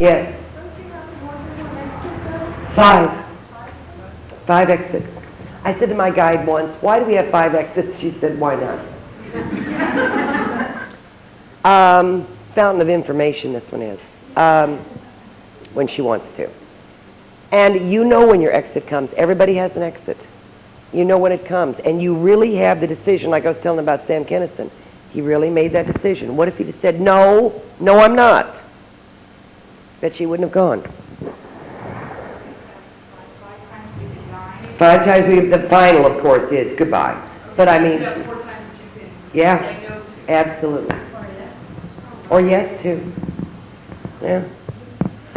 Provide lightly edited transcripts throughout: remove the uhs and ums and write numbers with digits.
Yes. 5. 5 exits. I said to my guide once, why do we have 5 exits? She said, why not? Fountain of information, this one is. When she wants to. And you know when your exit comes. Everybody has an exit. You know when it comes. And you really have the decision, like I was telling about Sam Kinison. He really made that decision. What if he just said, no, I'm not? Bet she wouldn't have gone. 5 times the final, of course, is goodbye. But I mean, yeah, absolutely. Or yes, too. Yeah.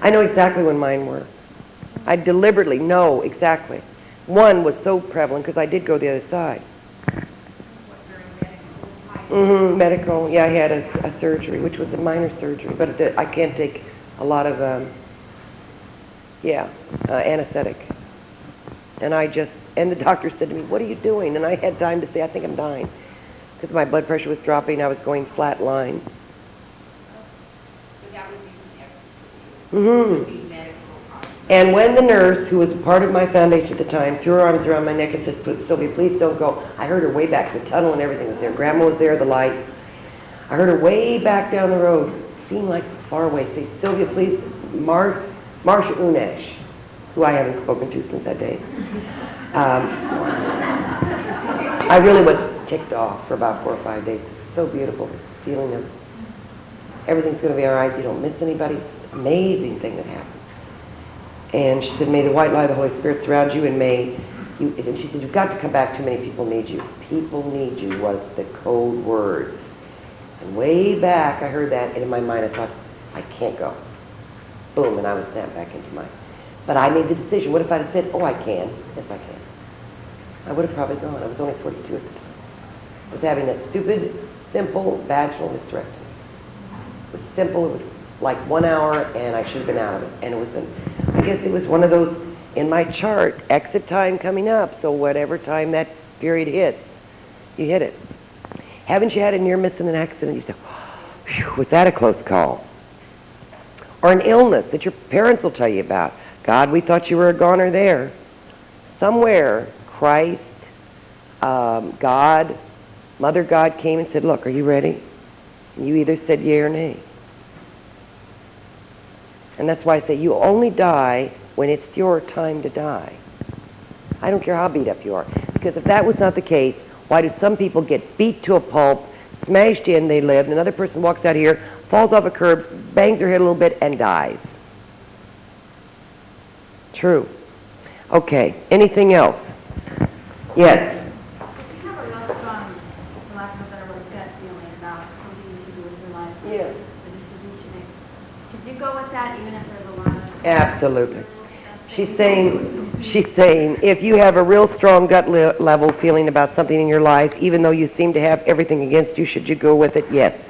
I know exactly when mine were. I deliberately know exactly. One was so prevalent because I did go the other side. Medical. Yeah, I had a surgery, which was a minor surgery, but I can't take a lot of, anesthetic. And the doctor said to me, what are you doing? And I had time to say, I think I'm dying. Because my blood pressure was dropping, I was going flat line. And when the nurse, who was part of my foundation at the time, threw her arms around my neck and said, Sylvia, please don't go. I heard her way back. The tunnel and everything was there. Grandma was there, the light. I heard her way back down the road, seemed like far away, say, Sylvia, please, Marcia Unesh, who I haven't spoken to since that day. I really was ticked off for about 4 or 5 days. It was so beautiful, feeling of everything's going to be all right. You don't miss anybody. It's an amazing thing that happened. And she said, may the white light of the Holy Spirit surround you, and and she said, you've got to come back. Too many people need you. People need you was the code words. And way back, I heard that, and in my mind, I thought, I can't go. Boom, and I was snapped back into mine. But I made the decision. What if I had said, oh, I can? Yes, I can. I would have probably gone. I was only 42 at the time. I was having a stupid, simple vaginal hysterectomy. It was simple. It was like 1 hour, and I should have been out of it. And it was, I guess it was one of those, in my chart, exit time coming up. So whatever time that period hits, you hit it. Haven't you had a near miss in an accident? You say, oh, was that a close call? Or an illness that your parents will tell you about. God, we thought you were a goner there. Somewhere, Christ, God, Mother God came and said, look, are you ready? And you either said yea or nay. And that's why I say you only die when it's your time to die. I don't care how beat up you are. Because if that was not the case, why do some people get beat to a pulp, smashed in, they live, and another person walks out here, falls off a curb, bangs their head a little bit, and dies? True. Okay, anything else? Yes? You have a real strong, for lack of a better word, gut feeling about something you should do with your life. Yes. Could you go with that even if there's a lot of... Absolutely. She's saying, if you have a real strong gut level feeling about something in your life, even though you seem to have everything against you, should you go with it? Yes.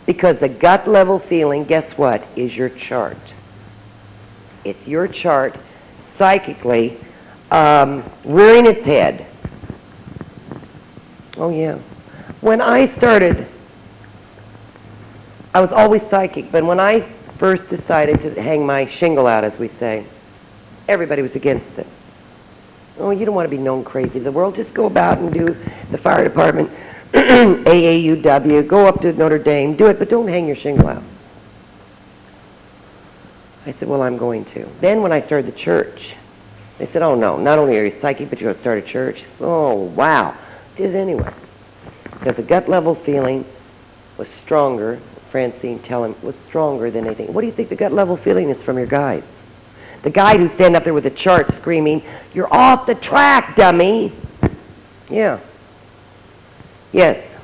Because the gut level feeling, guess what, is your chart. It's your chart psychically rearing its head. Oh, yeah. When I started, I was always psychic, but when I first decided to hang my shingle out, as we say, everybody was against it. Oh, you don't want to be known crazy to the world. Just go about and do the fire department, AAUW, go up to Notre Dame, do it, but don't hang your shingle out. I said, well, I'm going to. Then when I started the church, they said, oh, no, not only are you psychic, but you're going to start a church. Oh, wow. Did it anyway. Because the gut level feeling was stronger, Francine telling was stronger than anything. What do you think the gut level feeling is from your guides? The guide who's standing up there with a chart screaming, you're off the track, dummy. Yeah. Yes.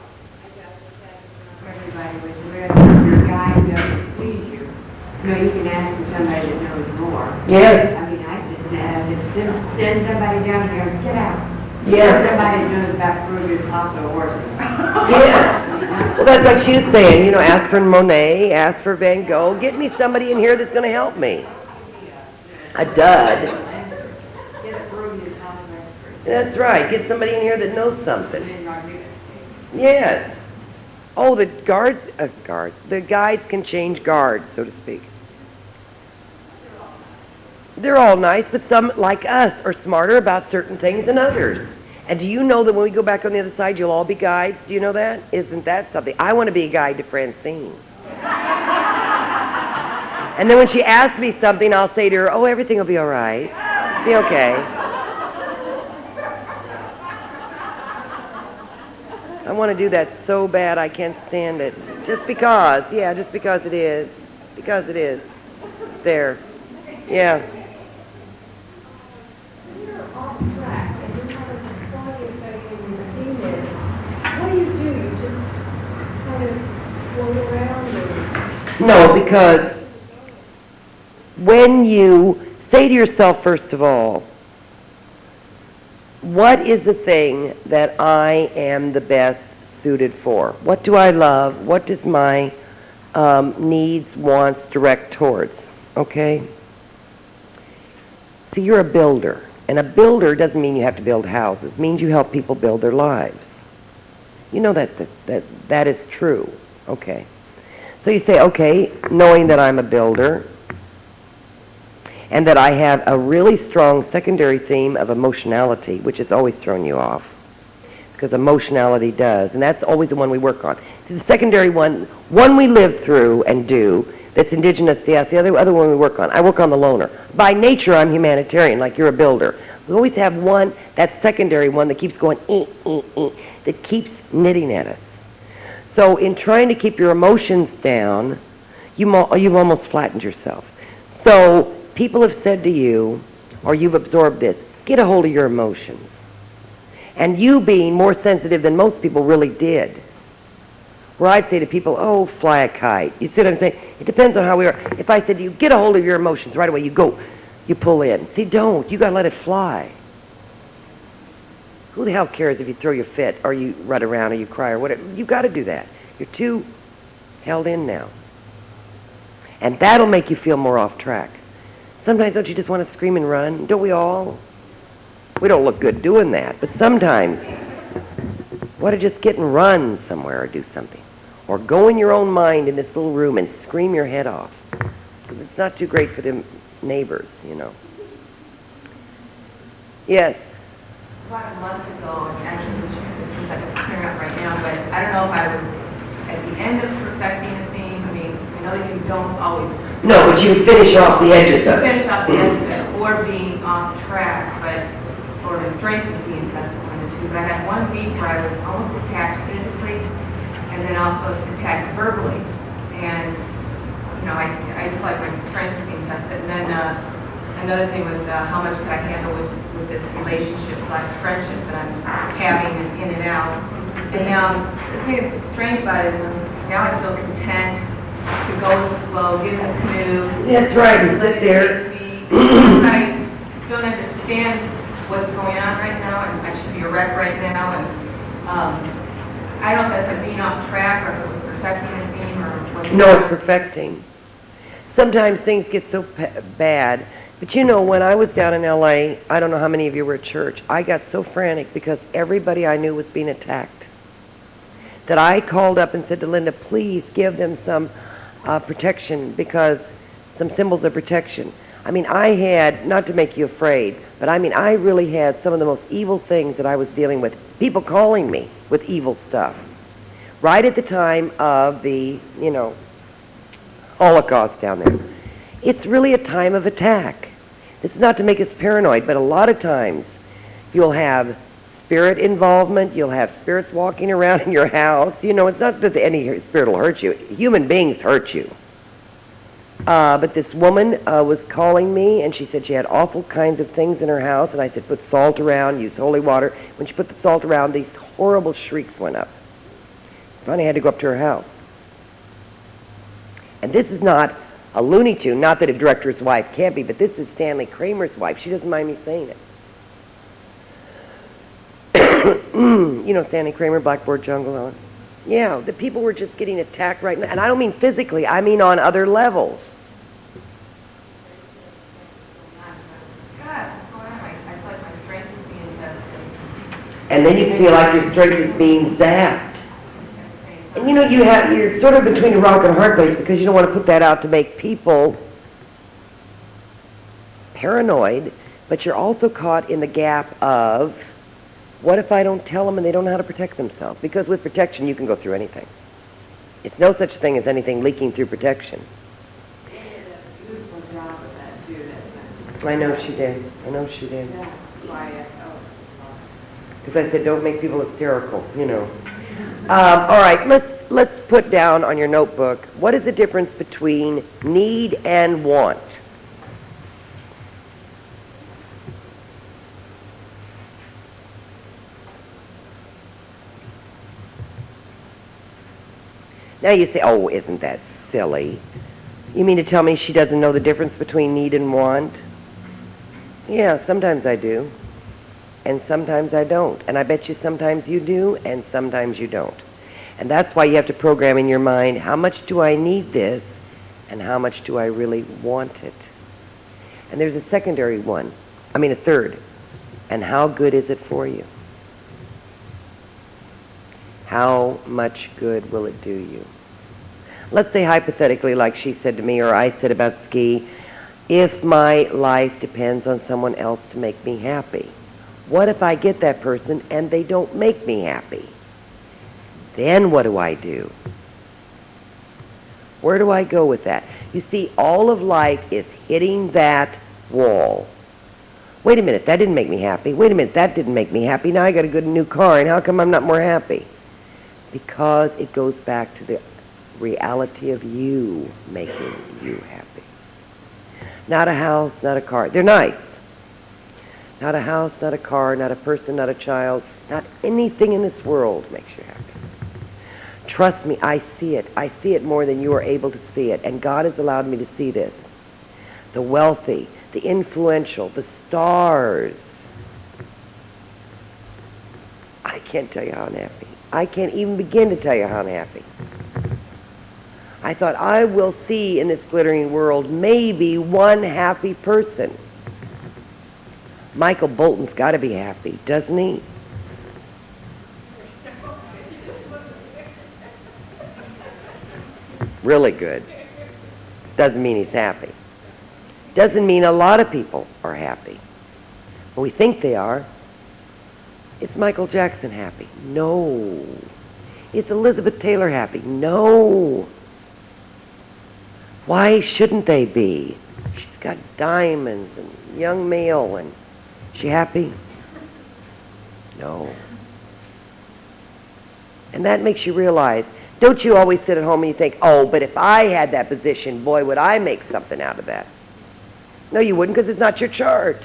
Everybody was aware that your guide doesn't please you. You know, you can ask for somebody that knows more. Yes. I mean, I just send somebody down here, get out. Yes. Somebody that knows about Freudian also horses. Yes. Well, that's like she was saying, you know, ask for Monet, ask for Van Gogh. Get me somebody in here that's going to help me. A dud. Get a Freudian complex. That's right. Get somebody in here that knows something. Yes. Oh, the guides can change guards, so to speak. They're all nice, but some, like us, are smarter about certain things than others. And do you know that when we go back on the other side, you'll all be guides? Do you know that? Isn't that something? I want to be a guide to Francine. And then when she asks me something, I'll say to her, oh, everything will be all right. Be okay. I want to do that so bad I can't stand it. Just because. Yeah, just because it is. Because it is. There. Yeah. You're off track and you're having a quality effect on your penis. What do? You just kind of float around and... No, because when you say to yourself, first of all, what is the thing that I am the best suited for? What do I love? What does my needs, wants direct towards? Okay? See, you're a builder. And a builder doesn't mean you have to build houses. It means you help people build their lives. You know that is true. Okay. So you say, okay, knowing that I'm a builder and that I have a really strong secondary theme of emotionality, which has always thrown you off, because emotionality does, and that's always the one we work on. See, the secondary one we live through and do, that's indigenous to us, the other one we work on. I work on the loner. By nature, I'm humanitarian, like you're a builder. We always have one, that secondary one that keeps going, that keeps knitting at us. So in trying to keep your emotions down, you've almost flattened yourself. So people have said to you, or you've absorbed this, get a hold of your emotions. And you being more sensitive than most people really did. Where I'd say to people, oh, fly a kite. You see what I'm saying? It depends on how we are. If I said to you, get a hold of your emotions right away, you go, you pull in. See, don't. You got to let it fly. Who the hell cares if you throw your fit or you run around or you cry or whatever? You got to do that. You're too held in now. And that'll make you feel more off track. Sometimes don't you just want to scream and run? Don't we all? We don't look good doing that, but sometimes want to just get and run somewhere or do something. Or go in your own mind in this little room and scream your head off. Because it's not too great for the neighbors, you know. Yes? About a month ago, and actually it seems like it's clearing up right now, but I don't know if I was at the end of perfecting a theme. I mean, I know that you don't always No, but you finish off the edges of it. finish off the end of it, or being off track, or the strength of being tested, one of the two. But I had 1 week where I was almost attacked physically, and then also attacked verbally. And, you know, I just like my strength being tested. And then another thing was how much could I handle with this relationship/friendship that I'm having in and out. And now, the thing that's strange about it is now I feel content to go with the flow, get in the canoe. That's right, and sit there. I don't understand what's going on right now, and I should be a wreck right now. And I don't know if that's like being off track, or if it was perfecting a theme, or what's No, it's perfecting. Sometimes things get so bad. But you know, when I was down in L.A., I don't know how many of you were at church, I got so frantic because everybody I knew was being attacked that I called up and said to Linda, please give them some protection, because some symbols of protection. I mean, I had, not to make you afraid, but I mean, I really had some of the most evil things that I was dealing with. People calling me with evil stuff. Right at the time of the, you know, Holocaust down there. It's really a time of attack. This is not to make us paranoid, but a lot of times you'll have spirit involvement, you'll have spirits walking around in your house. You know, it's not that any spirit will hurt you. Human beings hurt you. But this woman was calling me, and she said she had awful kinds of things in her house, and I said, put salt around, use holy water. When she put the salt around, these horrible shrieks went up. Finally, I had to go up to her house. And this is not a Looney Tune, not that a director's wife can't be, but this is Stanley Kramer's wife. She doesn't mind me saying it. You know Stanley Kramer, Blackboard Jungle, Ellen? Yeah, the people were just getting attacked right now. And I don't mean physically, I mean on other levels. God, what's going on? I feel like my strength is being tested. And then you feel like your strength is being zapped. And you know, you're sort of between a rock and a hard place, because you don't want to put that out to make people paranoid, but you're also caught in the gap of, what if I don't tell them and they don't know how to protect themselves? Because with protection, you can go through anything. It's no such thing as anything leaking through protection. I know she did. I know she did. Because I said, don't make people hysterical, you know. All right, let's put down on your notebook, what is the difference between need and want? Now you say, oh, isn't that silly? You mean to tell me she doesn't know the difference between need and want? Yeah, sometimes I do. And sometimes I don't. And I bet you sometimes you do, and sometimes you don't. And that's why you have to program in your mind, how much do I need this, and how much do I really want it? And there's a third. And how good is it for you? How much good will it do you? Let's say hypothetically, like she said to me, or I said about ski, if my life depends on someone else to make me happy, what if I get that person and they don't make me happy? Then what do I do? Where do I go with that? You see, all of life is hitting that wall. Wait a minute, that didn't make me happy. Wait a minute, that didn't make me happy. Now I got a good new car, and how come I'm not more happy? Because it goes back to the reality of you making you happy. Not a house, not a car. They're nice. Not a house, not a car, not a person, not a child. Not anything in this world makes you happy. Trust me, I see it. I see it more than you are able to see it. And God has allowed me to see this. The wealthy, the influential, the stars. I can't tell you how I'm happy. I can't even begin to tell you how I'm happy. I thought, I will see in this glittering world maybe one happy person. Michael Bolton's got to be happy, doesn't he? Really good. Doesn't mean he's happy. Doesn't mean a lot of people are happy. But we think they are. Is Michael Jackson happy? No. Is Elizabeth Taylor happy? No. Why shouldn't they be? She's got diamonds and young male, and is she happy? No. And that makes you realize, don't you always sit at home and you think, oh, but if I had that position, boy, would I make something out of that. No, you wouldn't, because it's not your chart.